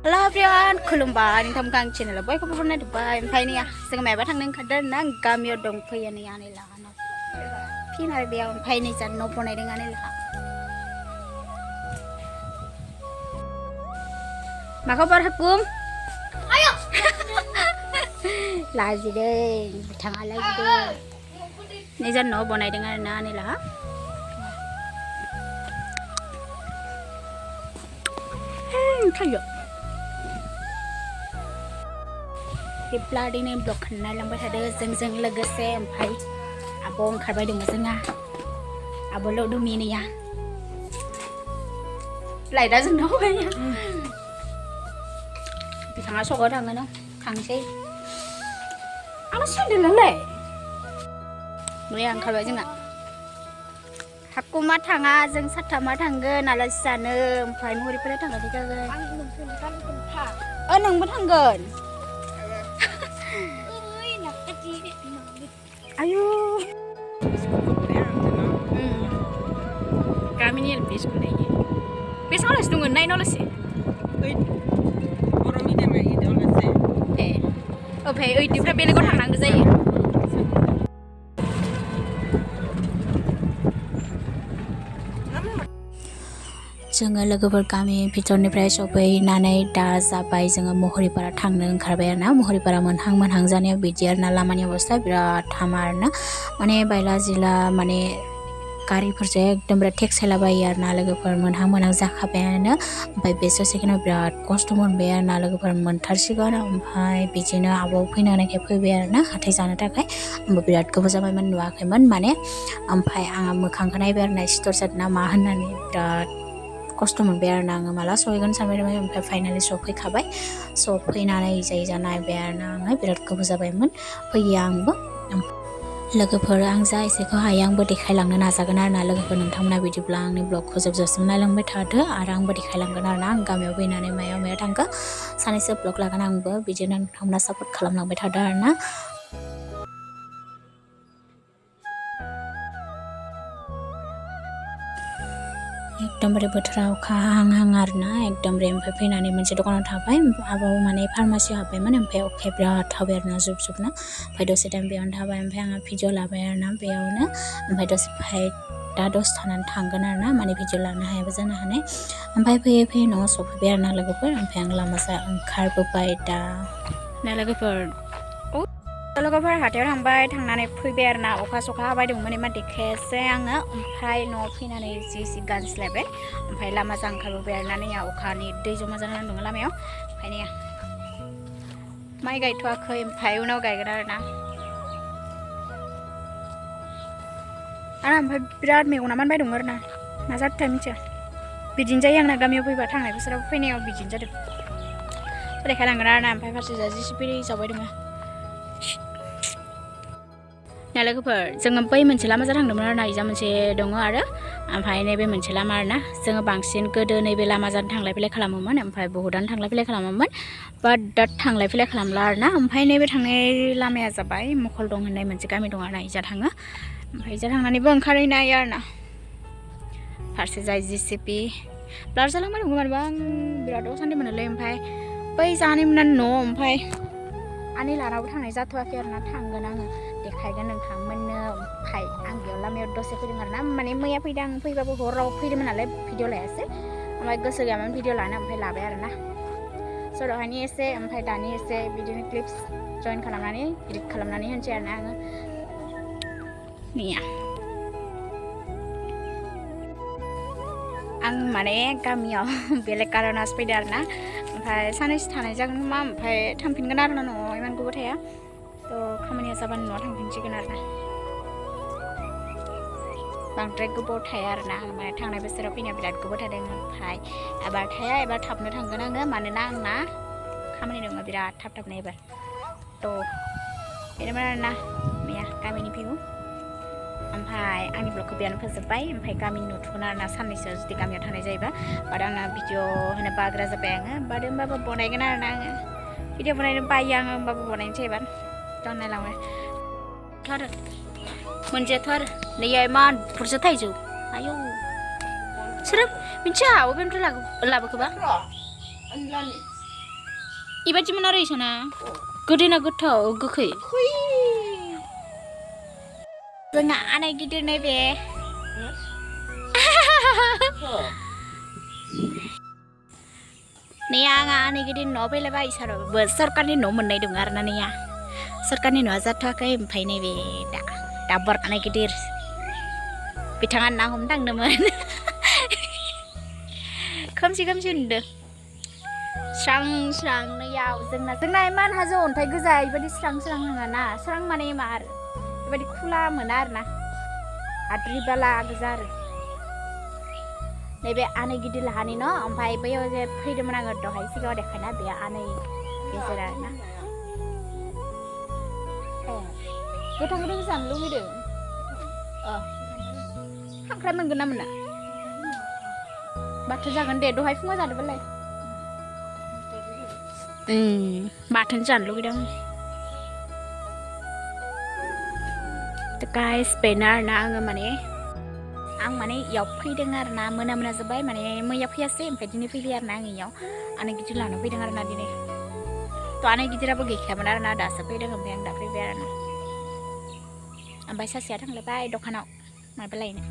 Halo everyone, खुलुमबाय नोंथां channel boy खबर नाय दुबाय ओमफ्राय नै जों माबा थांनो ओंखारदों ना गामियाव दंफैयो नै आनै लाहाना फिन आरो बेयाव ओमफ्राय नै जान न' बनायदों आनै लाहा मा खबर हाकुम आयो लाजिदों बिथाङा लाजिदों नै जान न' बनायदों आरो ना आनै लाहा थायो Diplading blok kenal lang berada zeng legase empai abong karbai dong zenga abolo dumi ni ya lại đã dừng đâu vậy nhá bị thằng số có thằng nó thằng xe nó sao đi lớn lệ người ăn karbai zenga aku mah thanga zeng sat thama thanggen ala sana empai Mohoripara thanga tiga gen nang thanggen ayo kami ni lebih suka ni besok harus tunggu naik nol sih orang ni dia mai nol sih okay di berapa beli kau thang nang tu जोङो लोगोफोर गामि भितरनिफ्राय सफैनानै दा जाबाय जोङो Mohoripara थांनो ओंखारबाय आरोना Mohoripara मोनहां जानायाव बिदि आरोना लामानि अबस्था बिराद हामा आरोना माने बायला जिला माने गारिफोरजों एकदम बिराद टेक्सायलाबायो आरोना लोगोफोर मोनहां जाखाबायानो ओमफ्राय बे ससेखौनो बिराद खस्थ' मोनबाय आरोना लोगोफोर मोनथारसिगोन ओमफ्राय बिदिनो आबौ फैनानैखाय फैबाय आरोना हाथाय जानो थाखाय आंबो बिराद गोबाव जाबायमोन नुवाखैमोन माने ओमफ्राय आङो मोखांखौ नायबाय आरोना सिथर जादोंना मा होननानै बिराद खस्थ' मोनबाय आरोना आङो माला सहैगोन सानबाय दंमोन ओमफ्राय फाइनालि सफैखाबाय सफैनानै जाय नायबाय आरोना आङो बिराद गोबाव जाबायमोन फैयो आंबो लोगोफोर आं जा एसेखौ हायो आंबो देखायलांनो नाजागोन आरोना लोगोफोर नोंथांमोना बिदिब्ला आंनि ब्लगखौ जोबजासिम नायलांबाय थादो आरो आंबो देखायलांगोन आरोना आं गामियाव फैनानै मायाव थांखो सानैसो ब्लग लागोन आंबो बिदिनो नोंथांमोना सापर्ट खालामलांबाय थादो आरोना एकदमबारे बोथोरा अखा हाहां आरोना एकदमबारे ओमफ्राय फैनानै मोनसे दखानाव थाबाय आबौ माने फार्मासियाव हाबबायमोन ओमफ्राय अखाया बिराद हाबाय आरोना जुबनो ओमफ्राय दसे टाइम बेयावनो थाबाय ओमफ्राय आङो भिडिअ लाबाय आरोना बेयावनो ओमफ्राय दसे थानानै थांगोन आरोना माने भिडिअ लानो हायाबो जानो हानाय ओमफ्राय फैयै न'आव सफैबाय आरोना लोगोफोर ओमफ्राय आं लामाजों ओंखारबोबाय दा लोगोफोर हाथायाव थांबाय थांनानै फैबाय आरोना अखा सखा हाबाय दंमोन एमा देखायासै आङो ओमफ्राय न'आव फैनानै जि गानस्लायबाय ओमफ्राय लामाजों ओंखारबोबाय आरोना नै अखानि दै जमा जानानै दङ लामायाव ओमफ्राय नै माइ गायथ'वाखै ओमफ्राय उनाव गायगोन आरोना ओमफ्राय बिराद मेगना मानबाय दङ आरोना मा जादोंथाय मिथिया बिदिनो जायो आंना गामियाव फैबा थांनाय बोसोराव फैनायाव बिदिनो जादों देखायलांगोन आरोना ओमफ्राय फारसे जिसिपि जाबाय दङ ना लोगोफोर जोङो बै मोनसे लामाजों थांदोंमोन आरोना इजा मोनसे दङ आरो ओमफ्राय नैबे मोनसे लामा आरोना जोङो बांसिन गोदो नैबे लामाजों थांलाय फैलाय खालामोमोन ओमफ्राय बहुदानो थांलाय फैलाय खालामोमोन बाट दा थांलाय फैलाय खालामला आरोना ओमफ्राय नैबे थांनाय लामाया जाबाय मखल दं होननाय मोनसे गामि दं आरोना इजा थाङो ओमफ्राय इजा थांनानैबो ओंखारहैनो हायो आरोना फारसे जाय जिसिपि ब्लार जालांबाय दङ मानोबा आं बिराद असान्थि मोनोलै ओमफ्राय बै जानायमोन न' ओमफ्राय आनै लानावबो थांनाय जाथ'वाखै आरोना थांगोन आङो देखायगोन नोंथांमोननो ओमफ्राय आं बेयाव लामायाव दसे फैदों आरोना माने मैया फैदों आं फैबाबो हराव फैदोंमोन नालाय भिडिअ लायासै ओमफ्राय गोसो गैयामोन भिडिअ लानो ओमफ्राय लाबाय आरोना स' दहायनि एसे ओमफ्राय दानि एसे बिदिनो क्लिप्स जइन खालामनानै एडिट खालामनानै होनोसै आरोना आङो मैया आं माने गामियाव बेलेग कारनावसो फैदों आरोना ओमफ्राय सानैसो थानाय जागोन मा ओमफ्राय थांफिनगोन आरोना न'आव इमान गोबाव थाया थ' खामानिया जाबानो न'आव थांफिनसिगोन आरोना बांद्राय गोबाव थाया आरोना माने थांनाय बोसोराव फैनाया बिराद गोबाव थादों ओमफ्राय एबार थाया एबार थाबनो थांगोन आङो मानोना आंना खामानि दङ बिराद थाबनो एबार थ' बेनोमोन आरोना मैया गामिनि भिउ ओमफ्राय आंनि ब्लगखौ बेयावनो फोजोब्बाय ओमफ्राय गामिनि नुथ'गोन आरोना साननैसो जुदि गामियाव थानाय जायोबा बाट आंना भिडिअ होनो बाग्रा जाबाय आङो बाट होमबाबो बनायगोन आरोना आङो भिडिअ बनायनो बायो आङो होमबाबो बनायनोसै एबार थ' नायलांबाय थार मोनजायाथ' आरो नैया इमान बुरजा थाइजौ आयौ सोरो मिथिया अबेनिफ्राय लाबोखोबा 이바지만 알아 있잖아. 그리나 그터 그케. Vâng ạ, anh này kia này về. Nè anh này kia nó về là vậy sao rồi? Vừa सरकारनि न' मोननाय दं आरो ना नैया. सरकारनि न'आ जाथ'वाखै ओमफ्राय नैबे दा बरकानाय गिदिर बिथाङा ना हमनो थांदोंमोन. खोमसि नुदों. स्रां नैयाव जोंना इमान हाजो अन्थाइ गोजा बेबायदि स्रां नङा ना. स्रां माने मा आरो बेबायदि खुला मोना आरो ना. हाद्रि बाला गोजा आरो. नैबे आनै गिदिर लाहानि न' ओमफ्राय बैयाव जे फैदोंमोन आङो दहाय सिगाङाव देखायना बे आनै गेजेर आरो ना. गोथां जानो लुगैदों. खांख्राइ मोनगोन ना मोना? बाथोन जागोन दे दहाय फुङाव जादोंबालाय. बाथोन जानो लुगैदों. गाइस बेनो आरो ना आं माने इयाव फैदों आरो ना मोना जाबाय माने मैया फैयासै ओमफ्राय दिनै फैबाय आरो ना आं इयाव आनै गिदिर लानो फैदों आरो ना दिनै. थ' आनै गिदिराबो गैखायामोन आरो ना दासो फैदों ओमफ्राय आं दा फैबाय आरो ना. ओमफ्राय सासेया थांलायबाय दखानाव माबा लायनो.